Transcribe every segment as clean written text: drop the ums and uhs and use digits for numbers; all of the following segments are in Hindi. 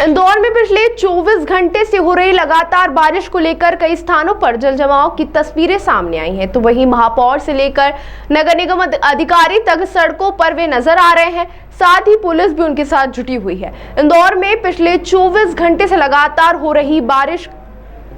इंदौर में पिछले 24 घंटे से हो रही लगातार बारिश को लेकर कई स्थानों पर जल जमाव की तस्वीरें सामने आई हैं, तो वहीं महापौर से लेकर नगर निगम अधिकारी तक सड़कों पर वे नजर आ रहे हैं। साथ ही पुलिस भी उनके साथ जुटी हुई है। इंदौर में पिछले 24 घंटे से लगातार हो रही बारिश,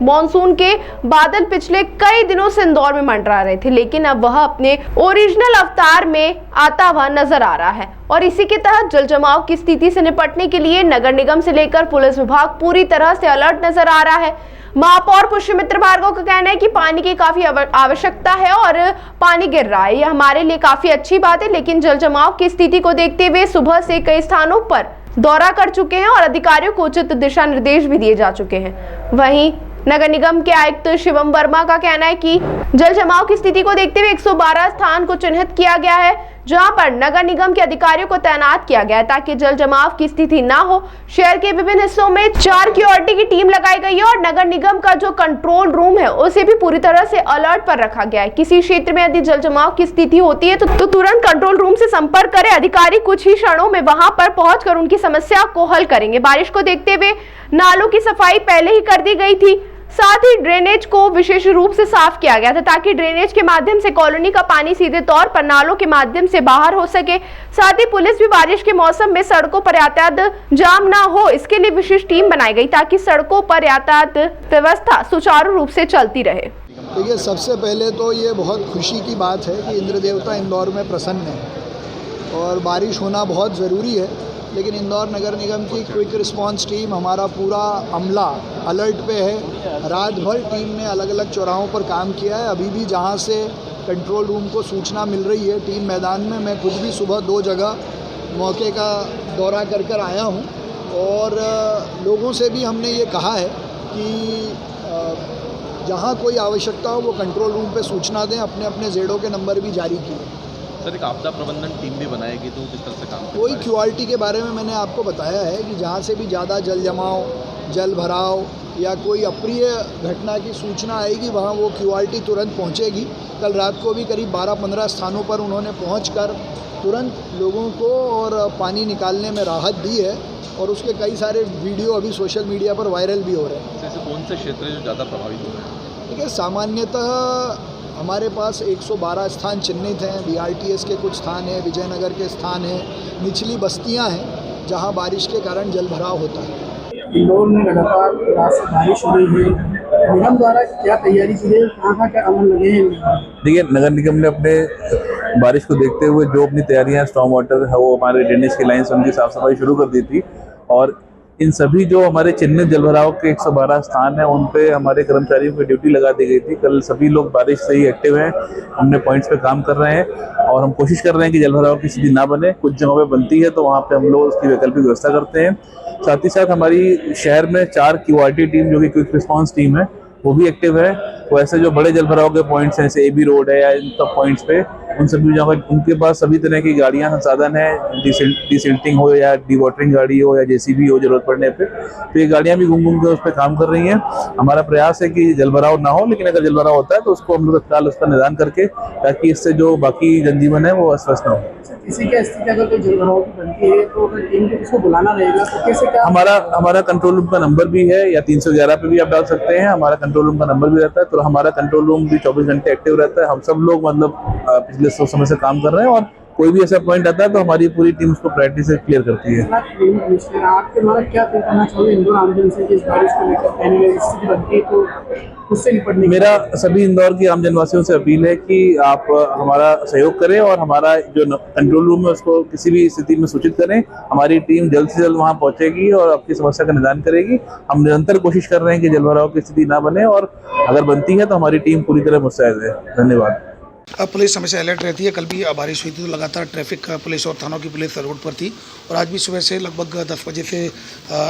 मॉनसून के बादल पिछले कई दिनों से इंदौर में मंडरा रहे थे, लेकिन अब वह अपने ओरिजिनल अवतार में आता हुआ नजर आ रहा है। और इसी के तहत जल जमाव की स्थिति से निपटने के लिए नगर निगम से लेकर पुलिस विभाग पूरी तरह से अलर्ट नजर आ रहा है। महापौर पुष्यमित्र भार्गव का कहना है कि पानी की काफी आवश्यकता है और पानी गिर रहा है, यह हमारे लिए काफी अच्छी बात है, लेकिन जल जमाव की स्थिति को देखते हुए सुबह से कई स्थानों पर दौरा कर चुके हैं और अधिकारियों को उचित दिशा निर्देश भी दिए जा चुके हैं। वहीं नगर निगम के आयुक्त शिवम वर्मा का कहना है कि जल जमाव की स्थिति को देखते हुए 112 स्थान को चिन्हित किया गया है, जहां पर नगर निगम के अधिकारियों को तैनात किया गया है ताकि जल जमाव की स्थिति ना हो। शहर के विभिन्न हिस्सों में 4 सिक्योरिटी की टीम लगाई गई है और नगर निगम का जो कंट्रोल रूम है उसे भी पूरी तरह से अलर्ट पर रखा गया है। किसी क्षेत्र में यदि जल जमाव की स्थिति होती है तो तुरंत कंट्रोल रूम से संपर्क करें। अधिकारी कुछ ही क्षणों में वहां पर पहुंचकर उनकी समस्या को हल करेंगे। बारिश को देखते हुए नालों की सफाई पहले ही कर दी गई थी, साथ ही ड्रेनेज को विशेष रूप से साफ किया गया था ताकि ड्रेनेज के माध्यम से कॉलोनी का पानी सीधे तौर पर नालों के माध्यम से बाहर हो सके। साथ ही पुलिस भी बारिश के मौसम में सड़कों पर यातायात जाम ना हो, इसके लिए विशेष टीम बनाई गई ताकि सड़कों पर यातायात व्यवस्था सुचारू रूप से चलती रहे। देखिए, सबसे पहले तो ये बहुत खुशी की बात है कि इंद्र देवता इंदौर में प्रसन्न है और बारिश होना बहुत ज़रूरी है, लेकिन इंदौर नगर निगम की क्विक रिस्पांस टीम, हमारा पूरा अमला अलर्ट पे है। रात भर टीम ने अलग अलग चौराहों पर काम किया है। अभी भी जहां से कंट्रोल रूम को सूचना मिल रही है, टीम मैदान में, मैं खुद भी सुबह 2 जगह मौके का दौरा कर आया हूं और लोगों से भी हमने ये कहा है कि जहां कोई आवश्यकता हो वो कंट्रोल रूम पे सूचना दें। अपने अपने जेडो के नंबर भी जारी किए। सर, एक आपदा प्रबंधन टीम भी बनाएगी तो किस तरह से काम करेगी? कोई क्यूआरटी के बारे में मैंने आपको बताया है कि जहाँ से भी ज़्यादा जल जमाव, जल भराव या कोई अप्रिय घटना की सूचना आएगी वहाँ वो क्यूआरटी तुरंत पहुँचेगी। कल रात को भी करीब 12-15 स्थानों पर उन्होंने पहुँचकर तुरंत लोगों को और पानी निकालने में राहत दी है और उसके कई सारे वीडियो अभी सोशल मीडिया पर वायरल भी हो रहे हैं। जैसे कौन से क्षेत्र जो ज़्यादा प्रभावित हो रहे हैं? देखिए, सामान्यतः हमारे पास 112 स्थान चिन्हित हैं। बीआरटीएस के कुछ स्थान हैं, विजयनगर के स्थान हैं, निचली बस्तियां हैं जहां बारिश के कारण जल भराव होता है। इंदौर में लगातार रात से बारिश हो रही है, निगम द्वारा क्या तैयारी की है, कहाँ क्या अमल लगे हैं? देखिए, नगर निगम ने अपने बारिश को देखते हुए जो अपनी तैयारियां, स्टॉर्म वाटर है वो हमारे ड्रेनेज की लाइन से उनकी साफ सफाई शुरू कर दी थी और इन सभी जो हमारे चिन्हित जलभराव के 112 स्थान हैं उन पे हमारे कर्मचारियों की ड्यूटी लगा दी गई थी। कल सभी लोग बारिश से ही एक्टिव हैं, हमने पॉइंट्स पे काम कर रहे हैं और हम कोशिश कर रहे हैं कि जलभराव की स्थिति ना बने। कुछ जगहों पे बनती है तो वहाँ पे हम लोग उसकी वैकल्पिक व्यवस्था करते हैं। साथ ही साथ हमारी शहर में 4 क्यूआरटी टीम जो कि क्विक रिस्पॉन्स टीम है वो भी एक्टिव है। तो ऐसे जो बड़े जलभराव के पॉइंट्स हैं, जैसे एबी रोड है या इन सब पॉइंट्स पे, उन सभी जगह उनके पास सभी तरह की गाड़ियां, संसाधन है, डिसिल्टिंग हो या डिवाटरिंग गाड़ी हो या जेसीबी हो जरूरत पड़ने पे, तो ये गाड़ियां भी घूम के उस पर काम कर रही हैं। हमारा प्रयास है कि जलभराव ना हो, लेकिन अगर जलभराव होता है तो उसको हम लोग तत्काल उसका निदान करके, ताकि इससे जो बाकी जनजीवन है वो अस्वस्थ ना हो। इसी क्या स्थिति अगर कोई जलभराव की बनती है तो अगर टीम को किसको बुलाना रहेगा तो कैसे क्या? हमारा कंट्रोल रूम का नंबर भी है या 311 पे भी आप डाल सकते हैं। हमारा कंट्रोल रूम का नंबर भी रहता है, तो हमारा कंट्रोल रूम भी 24 घंटे एक्टिव रहता है। हम सब लोग मतलब पिछले समय से काम कर रहे हैं और कोई भी ऐसा पॉइंट आता है तो हमारी पूरी टीम उसको प्रायोरिटी से क्लियर करती है। आपके द्वारा क्या करना चाहिए इंदौर आमजन से इस बारिश को लेकर स्थिति बनती है तो उससे निपटने? मेरा सभी इंदौर की आम जनवासियों से अपील है कि आप हमारा सहयोग करें और हमारा जो कंट्रोल रूम है उसको किसी भी स्थिति में सूचित करें। हमारी टीम जल्द से जल्द वहां पहुंचेगी और आपकी समस्या का निदान करेगी। हम निरंतर कोशिश कर रहे हैं कि जलभराव की स्थिति ना बने और अगर बनती है तो हमारी टीम पूरी तरह मुस्तैद है। धन्यवाद। अब पुलिस हमेशा अलर्ट रहती है। कल भी बारिश हुई थी तो लगातार ट्रैफिक पुलिस और थानों की पुलिस रोड पर थी और आज भी सुबह से लगभग 10 बजे से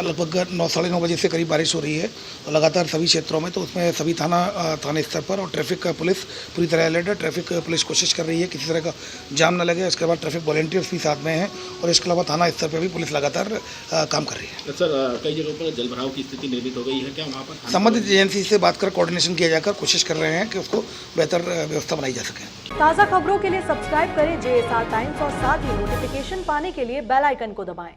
लगभग 9-9:30 बजे से करीब बारिश हो रही है और लगातार सभी क्षेत्रों में, तो उसमें सभी थाने स्तर पर और ट्रैफिक पुलिस पूरी तरह अलर्ट है। ट्रैफिक पुलिस कोशिश कर रही है किसी तरह का जाम न लगे। इसके बाद ट्रैफिक वॉलंटियर्स भी साथ में हैं और इसके अलावा थाना स्तर पर भी पुलिस लगातार काम कर रही है। सर, कई जगहों पर जलभराव की स्थिति निर्मित हो गई है, क्या वहाँ पर संबंधित एजेंसी से बात कर कोऑर्डिनेशन किया जाकर कोशिश कर रहे हैं कि उसको बेहतर व्यवस्था बनाई जा सके। ताज़ा खबरों के लिए सब्सक्राइब करें JSR टाइम्स और साथ ही नोटिफिकेशन पाने के लिए बेल आइकन को दबाएं।